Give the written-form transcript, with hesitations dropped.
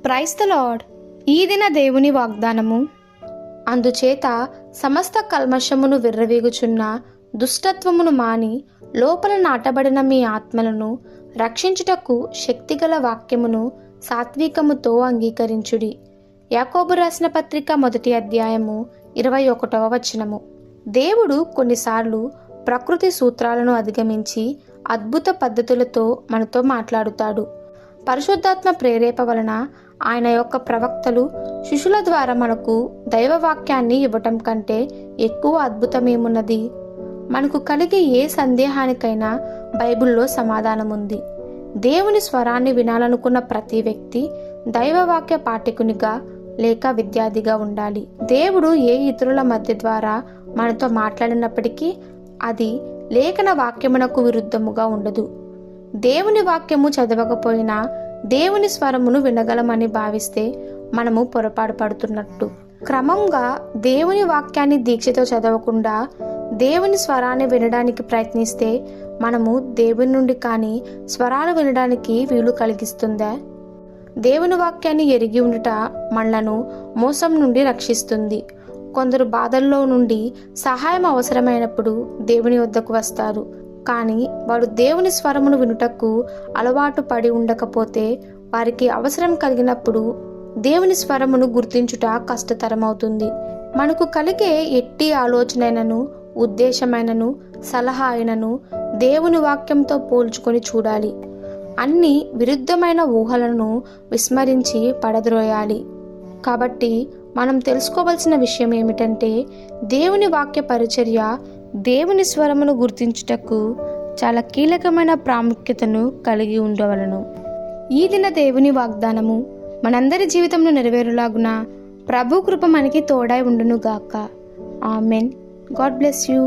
Praise the lord. ఈ దిన దేవుని వాగ్దానము. అందుచేత సమస్త కల్మషమును విర్రవీగుచున్న దుష్టత్వమును మాని లోపల నాటబడిన మీ ఆత్మలను రక్షించుటకు శక్తిగల వాక్యమును సాత్వికముతో అంగీకరించుడి. యాకోబు రాసిన పత్రిక 1వ అధ్యాయము 21వ వచనము. దేవుడు కొన్నిసార్లు ప్రకృతి సూత్రాలను అధిగమించి అద్భుత పద్ధతులతో మనతో మాట్లాడుతాడు. పరిశుద్ధాత్మ ప్రేరేప వలన ఆయన యొక్క ప్రవక్తలు, శిష్యుల ద్వారా మనకు దైవవాక్యాన్ని ఇవ్వటం కంటే ఎక్కువ అద్భుతమేమున్నది? మనకు కలిగే ఏ సందేహానికైనా బైబిల్లో సమాధానం ఉంది. దేవుని స్వరాన్ని వినాలనుకున్న ప్రతి వ్యక్తి దైవవాక్య పాఠకునిగా లేక విద్యార్థిగా ఉండాలి. దేవుడు ఏ ఇతరుల మధ్య ద్వారా మనతో మాట్లాడినప్పటికీ అది లేఖన వాక్యమునకు విరుద్ధముగా ఉండదు. దేవుని వాక్యము చదవకపోయినా దేవుని స్వరమును వినగలమని భావిస్తే మనము పొరపాటు పడుతున్నట్టు. క్రమంగా దేవుని వాక్యాన్ని దీక్షతో చదవకుండా దేవుని స్వరాన్ని వినడానికి ప్రయత్నిస్తే మనము దేవుని నుండి కానీ స్వరాలు వినడానికి వీలు కలిగిస్తుందా? దేవుని వాక్యాన్ని ఎరిగి ఉండుట మనలను మోసం నుండి రక్షిస్తుంది. కొందరు బాధల్లో నుండి సహాయం అవసరమైనప్పుడు దేవుని వద్దకు వస్తారు. కానీ వారు దేవుని స్వరమును వినుటకు అలవాటు పడి ఉండకపోతే వారికి అవసరం కలిగినప్పుడు దేవుని స్వరమును గుర్తించుట కష్టతరమవుతుంది. మనకు కలిగే ఎట్టి ఆలోచనైనను, ఉద్దేశమైనను, సలహా అయినను దేవుని వాక్యంతో పోల్చుకొని చూడాలి. అన్ని విరుద్ధమైన ఊహలను విస్మరించి పడద్రోయాలి. కాబట్టి మనం తెలుసుకోవాల్సిన విషయం ఏమిటంటే, దేవుని వాక్య పరిచర్య దేవుని స్వరమును గుర్తించుటకు చాలా కీలకమైన ప్రాముఖ్యతను కలిగి ఉండవలను. ఈ దిన దేవుని వాగ్దానము మనందరి జీవితంలో నెరవేరులాగున ప్రభు కృప మనకి తోడై ఉండును గాక. ఆమెన్. God bless you.